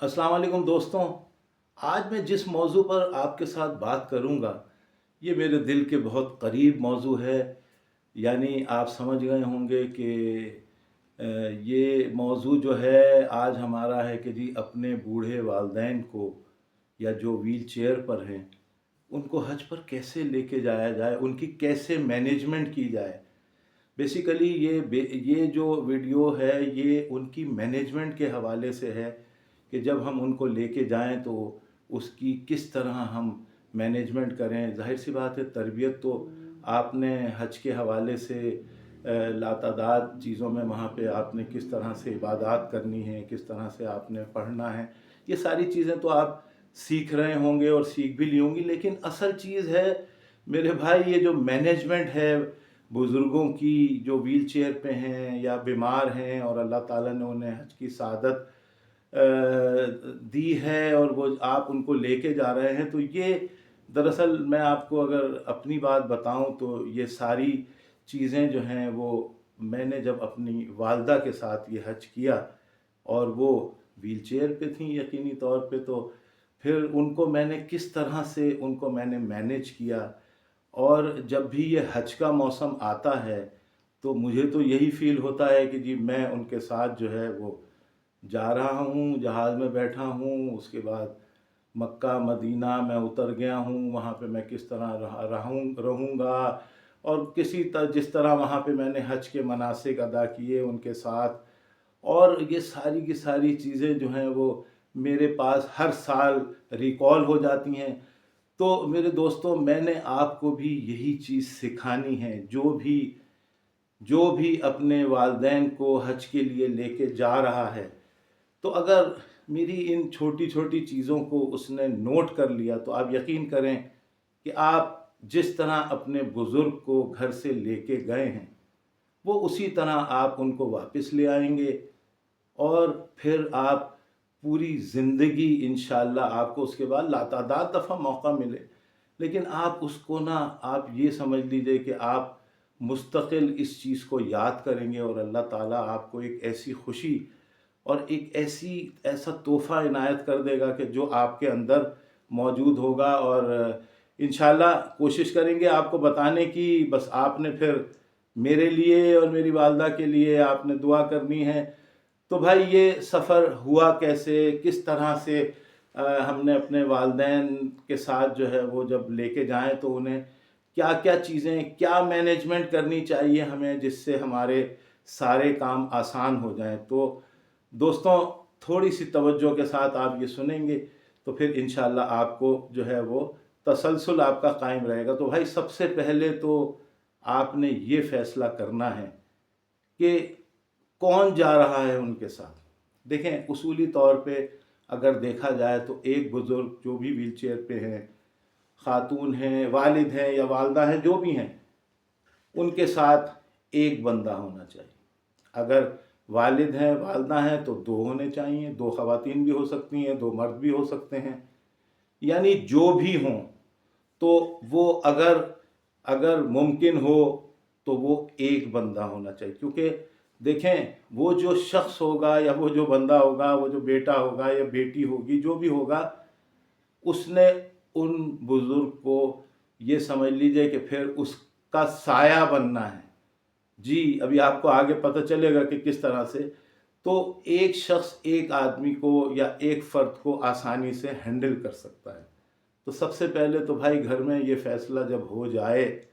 अस्सलाम वालेकुम दोस्तों। आज मैं जिस मौजू पर आपके साथ बात करूंगा ये मेरे दिल के बहुत करीब मौजू है। यानी आप समझ गए होंगे कि ये मौजू जो है आज हमारा है कि जी अपने बूढ़े वालदैन को या जो व्हील चेयर पर हैं उनको हज पर कैसे लेके जाया जाए, उनकी कैसे मैनेजमेंट की जाए। बेसिकली ये जो वीडियो है ये उनकी मैनेजमेंट के हवाले से है कि जब हम उनको लेके जाएं तो उसकी किस तरह हम मैनेजमेंट करें। ज़ाहिर सी बात है, तरबियत तो आपने हज के हवाले से लातादाद चीज़ों में वहाँ पे आपने किस तरह से इबादत करनी है, किस तरह से आपने पढ़ना है, ये सारी चीज़ें तो आप सीख रहे होंगे और सीख भी ली होंगी। लेकिन असल चीज़ है मेरे भाई, ये जो मैनेजमेंट है बुज़ुर्गों की जो व्हील चेयर पे हैं या बीमार हैं और अल्लाह ताला ने उन्हें हज की सआदत दी है और वो आप उनको लेके जा रहे हैं, तो ये दरअसल मैं आपको अगर अपनी बात बताऊं तो ये सारी चीज़ें जो हैं वो मैंने जब अपनी वालदा के साथ ये हज किया और वो व्हील चेयर पे थी यकीनी तौर पे, तो फिर उनको मैंने किस तरह से उनको मैंने मैनेज किया। और जब भी ये हज का मौसम आता है तो मुझे तो यही फील होता है कि जी मैं उनके साथ जो है वो जा रहा हूँ, जहाज़ में बैठा हूँ, उसके बाद मक्का मदीना मैं उतर गया हूँ, वहाँ पे मैं किस तरह रहूँगा और जिस तरह वहाँ पे मैंने हज के मनासिक अदा किए उनके साथ। और ये सारी की सारी चीज़ें जो हैं वो मेरे पास हर साल रिकॉल हो जाती हैं। तो मेरे दोस्तों, मैंने आपको भी यही चीज़ सिखानी है। जो भी अपने वालदैन को हज के लिए लेके जा रहा है, तो अगर मेरी इन छोटी छोटी चीज़ों को उसने नोट कर लिया तो आप यकीन करें कि आप जिस तरह अपने बुज़ुर्ग को घर से लेके गए हैं वो उसी तरह आप उनको वापस ले आएंगे। और फिर आप पूरी ज़िंदगी इंशाअल्लाह आपको उसके बाद लातादाद दफ़ा मौका मिले, लेकिन आप उसको ना, आप ये समझ लीजिए कि आप मुस्तकिल इस चीज़ को याद करेंगे और अल्लाह ताला आपको एक ऐसी खुशी और एक ऐसा तोहफ़ा इनायत कर देगा कि जो आपके अंदर मौजूद होगा। और इंशाअल्लाह कोशिश करेंगे आपको बताने की। बस आपने फिर मेरे लिए और मेरी वालदा के लिए आपने दुआ करनी है। तो भाई ये सफ़र हुआ कैसे, किस तरह से हमने अपने वालदैन के साथ जो है वो जब लेके जाएं तो उन्हें क्या क्या चीज़ें, क्या मैनेजमेंट करनी चाहिए हमें जिससे हमारे सारे काम आसान हो जाएं। तो दोस्तों, थोड़ी सी तवज्जो के साथ आप ये सुनेंगे तो फिर इंशाअल्लाह आपको जो है वो तसलसल आपका कायम रहेगा। तो भाई सबसे पहले तो आपने ये फ़ैसला करना है कि कौन जा रहा है उनके साथ। देखें, उसूली तौर पे अगर देखा जाए तो एक बुज़ुर्ग जो भी व्हील चेयर पे हैं, ख़ातून हैं, वालिद हैं या वालदा हैं, जो भी हैं, उनके साथ एक बंदा होना चाहिए। अगर वालिद हैं, वालदा हैं तो दो होने चाहिए, दो ख़वातीन भी हो सकती हैं, दो मर्द भी हो सकते हैं, यानी जो भी हों। तो वो अगर अगर मुमकिन हो तो वो एक बंदा होना चाहिए, क्योंकि देखें, वो जो शख्स होगा या वो जो बंदा होगा, वो जो बेटा होगा या बेटी होगी, जो भी होगा, उसने उन बुज़ुर्ग को ये समझ लीजिए कि फिर उसका साया बनना है। जी, अभी आपको आगे पता चलेगा कि किस तरह से। तो एक शख्स एक आदमी को या एक फ़र्द को आसानी से हैंडल कर सकता है। तो सबसे पहले तो भाई घर में ये फ़ैसला जब हो जाए,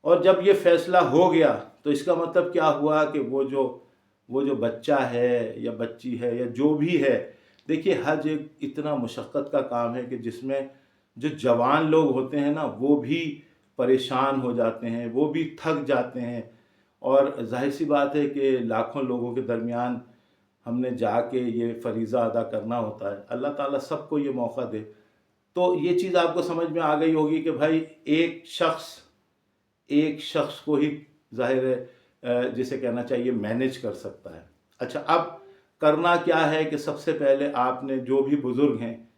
और जब ये फ़ैसला हो गया तो इसका मतलब क्या हुआ कि वो जो बच्चा है या बच्ची है या जो भी है, देखिए हज एक इतना मुशक्क़त का काम है कि जिसमें जो जवान लोग होते हैं ना वो भी परेशान हो जाते हैं, वो भी थक जाते हैं। और ज़ाहिर सी बात है कि लाखों लोगों के दरमियान हमने जाके ये फ़रीज़ा अदा करना होता है। अल्लाह ताला सबको ये मौका दे। तो ये चीज़ आपको समझ में आ गई होगी कि भाई एक शख्स को ही ज़ाहिर है जिसे कहना चाहिए मैनेज कर सकता है। अच्छा, अब करना क्या है कि सबसे पहले आपने जो भी बुज़ुर्ग हैं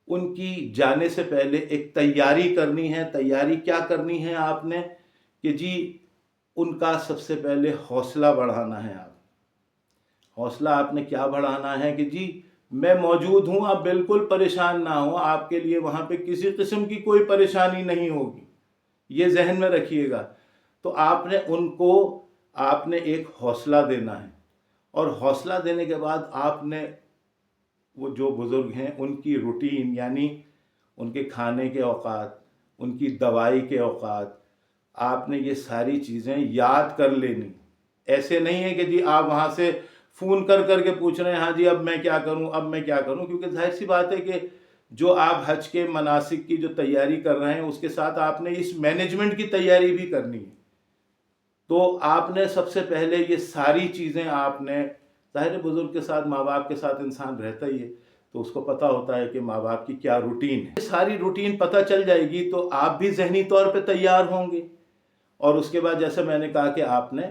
उनकी जाने से पहले एक तैयारी करनी है। तैयारी क्या करनी है आपने कि जी उनका सबसे पहले हौसला बढ़ाना है। आप हौसला आपने क्या बढ़ाना है कि जी میں موجود ہوں، آپ بالکل پریشان نہ ہوں، آپ کے لیے وہاں پہ کسی قسم کی کوئی پریشانی نہیں ہوگی، یہ ذہن میں رکھیے گا۔ تو آپ نے ایک حوصلہ دینا ہے، اور حوصلہ دینے کے بعد آپ نے وہ جو بزرگ ہیں ان کی روٹین، یعنی ان کے کھانے کے اوقات، ان کی دوائی کے اوقات، آپ نے یہ ساری چیزیں یاد کر لینی۔ ایسے نہیں ہے کہ جی آپ وہاں سے فون کر کر کے پوچھ رہے ہیں ہاں جی اب میں کیا کروں، اب میں کیا کروں، کیونکہ ظاہر سی بات ہے کہ جو آپ حج کے مناسک کی جو تیاری کر رہے ہیں اس کے ساتھ آپ نے اس مینجمنٹ کی تیاری بھی کرنی ہے۔ تو آپ نے سب سے پہلے یہ ساری چیزیں آپ نے، ظاہر بزرگ کے ساتھ، ماں باپ کے ساتھ انسان رہتا ہی ہے تو اس کو پتہ ہوتا ہے کہ ماں باپ کی کیا روٹین ہے، ساری روٹین پتہ چل جائے گی تو آپ بھی ذہنی طور پہ تیار ہوں گے۔ اور اس کے بعد جیسے میں نے کہا کہ آپ نے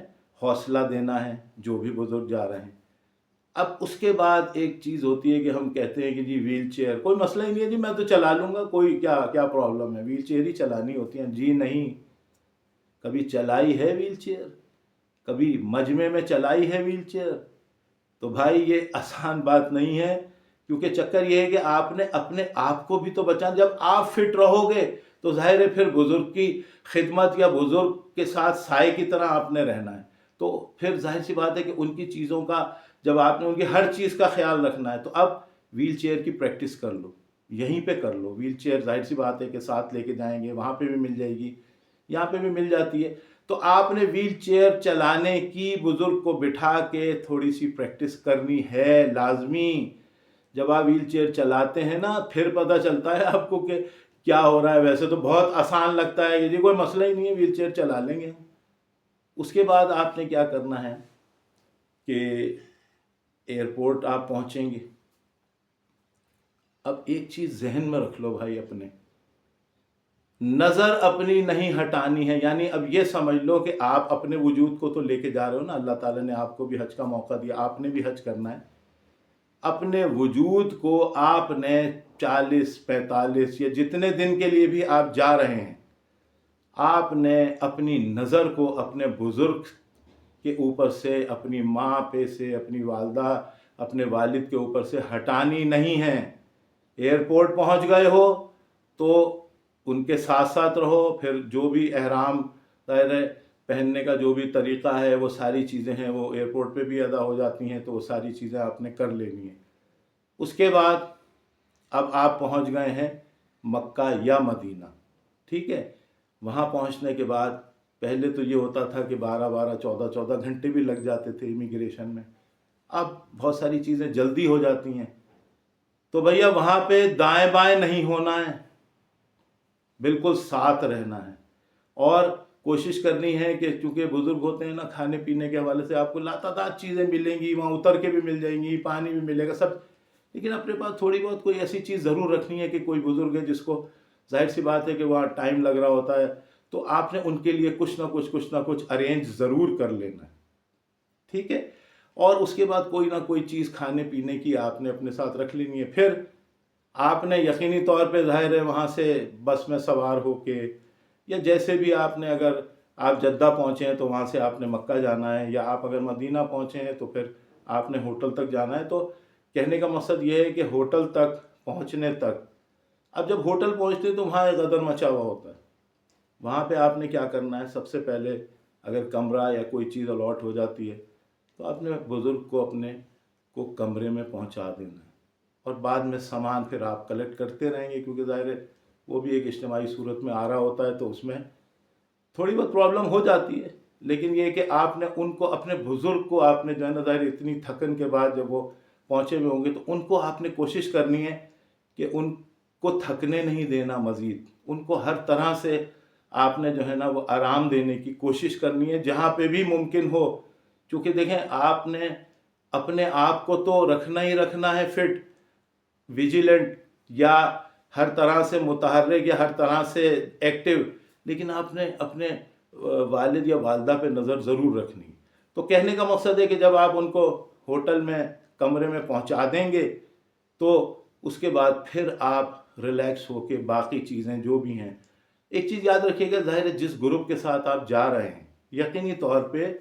حوصلہ دینا ہے جو بھی بزرگ جا رہے ہیں۔ اب اس کے بعد ایک چیز ہوتی ہے کہ ہم کہتے ہیں کہ جی ویل چیئر کوئی مسئلہ ہی نہیں ہے، جی میں تو چلا لوں گا، کوئی کیا پرابلم ہے، ویل چیئر ہی چلانی ہوتی ہیں۔ جی نہیں، کبھی چلائی ہے ویل چیئر؟ کبھی مجمع میں چلائی ہے ویل چیئر؟ تو بھائی یہ آسان بات نہیں ہے، کیونکہ چکر یہ ہے کہ آپ نے اپنے آپ کو بھی تو بچانا۔ جب آپ فٹ رہو گے تو ظاہر ہے پھر بزرگ کی خدمت یا بزرگ کے ساتھ سائے کی طرح آپ نے رہنا ہے، تو پھر ظاہر سی بات ہے کہ ان کی چیزوں کا، جب آپ نے ان کی ہر چیز کا خیال رکھنا ہے تو اب ویل چیئر کی پریکٹس کر لو، یہیں پہ کر لو۔ ویل چیئر ظاہر سی بات ہے کہ ساتھ لے کے جائیں گے، وہاں پہ بھی مل جائے گی، یہاں پہ بھی مل جاتی ہے، تو آپ نے ویل چیئر چلانے کی بزرگ کو بٹھا کے تھوڑی سی پریکٹس کرنی ہے لازمی۔ جب آپ ویل چیئر چلاتے ہیں نا پھر پتہ چلتا ہے آپ کو کہ کیا ہو رہا ہے۔ ویسے تو بہت آسان لگتا ہے کہ جی کوئی مسئلہ ہی نہیں ہے، ویل چیئر چلا لیں گے۔ اس کے بعد آپ نے کیا کرنا ہے کہ ایئرپورٹ آپ پہنچیں گے۔ اب ایک چیز ذہن میں رکھ لو بھائی، اپنے نظر اپنی نہیں ہٹانی ہے، یعنی اب یہ سمجھ لو کہ آپ اپنے وجود کو تو لے کے جا رہے ہو نا، اللہ تعالیٰ نے آپ کو بھی حج کا موقع دیا، آپ نے بھی حج کرنا ہے۔ اپنے وجود کو آپ نے 40 45 یا جتنے دن کے لیے بھی آپ جا رہے ہیں، آپ نے اپنی نظر کو اپنے بزرگ کے اوپر سے، اپنی ماں پہ سے، اپنی والدہ، اپنے والد کے اوپر سے ہٹانی نہیں ہے۔ ایئرپورٹ پہنچ گئے ہو تو ان کے ساتھ ساتھ رہو، پھر جو بھی احرام ظاہر ہے پہننے کا جو بھی طریقہ ہے وہ ساری چیزیں ہیں وہ ایئرپورٹ پہ بھی ادا ہو جاتی ہیں، تو وہ ساری چیزیں آپ نے کر لینی ہیں۔ اس کے بعد اب آپ پہنچ گئے ہیں مکہ یا مدینہ، ٹھیک ہے۔ وہاں پہنچنے کے بعد پہلے تو یہ ہوتا تھا کہ 14 گھنٹے بھی لگ جاتے تھے امیگریشن میں، اب بہت ساری چیزیں جلدی ہو جاتی ہیں۔ تو بھیا وہاں پہ دائیں بائیں نہیں ہونا ہے، بالکل ساتھ رہنا ہے، اور کوشش کرنی ہے کہ چونکہ بزرگ ہوتے ہیں نا، کھانے پینے کے حوالے سے آپ کو لاتعداد چیزیں ملیں گی، وہاں اتر کے بھی مل جائیں گی، پانی بھی ملے گا سب، لیکن اپنے پاس تھوڑی بہت کوئی ایسی چیز ضرور رکھنی ہے کہ کوئی بزرگ ہے جس کو ظاہر سی بات ہے کہ وہاں ٹائم لگ رہا ہوتا ہے، تو آپ نے ان کے لیے کچھ نہ کچھ ارینج ضرور کر لینا ہے، ٹھیک ہے۔ اور اس کے بعد کوئی نہ کوئی چیز کھانے پینے کی آپ نے اپنے ساتھ رکھ لینی ہے۔ پھر آپ نے یقینی طور پہ ظاہر ہے وہاں سے بس میں سوار ہو کے، یا جیسے بھی آپ نے، اگر آپ جدہ پہنچے ہیں تو وہاں سے آپ نے مکہ جانا ہے، یا آپ اگر مدینہ پہنچے ہیں تو پھر آپ نے ہوٹل تک جانا ہے۔ تو کہنے کا مقصد یہ ہے کہ ہوٹل تک پہنچنے تک، اب جب ہوٹل پہنچتے تو وہاں ایک غدر مچا ہوا ہوتا ہے، وہاں پہ آپ نے کیا کرنا ہے، سب سے پہلے اگر کمرہ یا کوئی چیز الاٹ ہو جاتی ہے تو اپنے بزرگ کو اپنے کو کمرے میں پہنچا دینا ہے، اور بعد میں سامان پھر آپ کلیکٹ کرتے رہیں گے، کیونکہ ظاہر ہے وہ بھی ایک اجتماعی صورت میں آ رہا ہوتا ہے تو اس میں تھوڑی بہت پرابلم ہو جاتی ہے، لیکن یہ کہ آپ نے ان کو، اپنے بزرگ کو آپ نے جو ہے نا، ظاہر اتنی تھکن کے بعد جب وہ پہنچے ہوئے ہوں گے تو ان کو آپ نے کوشش کرنی ہے کہ ان کو تھکنے نہیں دینا، مزید ان کو ہر طرح سے آپ نے جو ہے نا وہ آرام دینے کی کوشش کرنی ہے جہاں پہ بھی ممکن ہو، کیونکہ دیکھیں آپ نے اپنے آپ کو تو رکھنا ہی رکھنا ہے فٹ، ویجیلنٹ، یا ہر طرح سے متحرک، یا ہر طرح سے ایکٹیو، لیکن آپ نے اپنے والد یا والدہ پہ نظر ضرور رکھنی۔ تو کہنے کا مقصد ہے کہ جب آپ ان کو ہوٹل میں کمرے میں پہنچا دیں گے تو اس کے بعد پھر آپ ریلیکس ہو کے باقی چیزیں جو بھی ہیں، ایک چیز یاد رکھیے گا، ظاہر ہے جس گروپ کے ساتھ آپ جا رہے ہیں یقینی طور پہ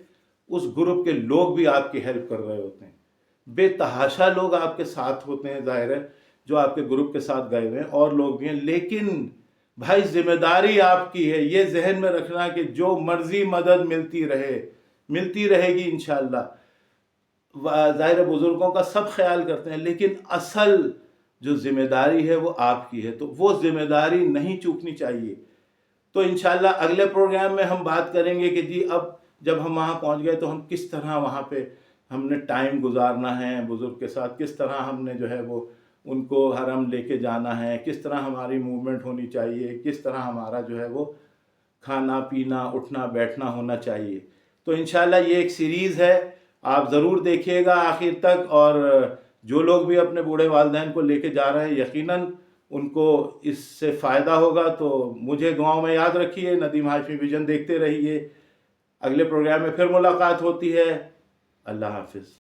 اس گروپ کے لوگ بھی آپ کی ہیلپ کر رہے ہوتے ہیں، बेतहाशा लोग आपके साथ होते हैं, ज़ाहिर है, जो आपके ग्रुप के साथ गए हुए हैं, और लोग भी हैं, लेकिन भाई जिम्मेदारी आपकी है। ये जहन में रखना कि जो मर्जी मदद मिलती रहे, मिलती रहेगी इंशाअल्लाह। ज़ाहिर है बुज़ुर्गों का सब ख्याल करते हैं, लेकिन असल जो जिम्मेदारी है वो आपकी है, तो वो जिम्मेदारी नहीं चूकनी चाहिए। तो इंशाअल्लाह अगले प्रोग्राम में हम बात करेंगे कि जी अब जब हम वहाँ पहुँच गए तो हम किस तरह वहाँ पे हमने टाइम गुजारना है बुज़ुर्ग के साथ, किस तरह हमने जो है वो उनको हरम लेके जाना है, किस तरह हमारी मूवमेंट होनी चाहिए, किस तरह हमारा जो है वो खाना पीना उठना बैठना होना चाहिए। तो इंशाल्लाह ये एक सीरीज़ है, आप ज़रूर देखिएगा आखिर तक। और जो लोग भी अपने बूढ़े वालिदैन को लेके जा रहे हैं, यकीनन उनको इससे फ़ायदा होगा। तो मुझे दुआओं में याद रखिए। नदीम हाशमी विजन देखते रहिए। अगले प्रोग्राम में फिर मुलाकात होती है। अल्लाह हाफिज़।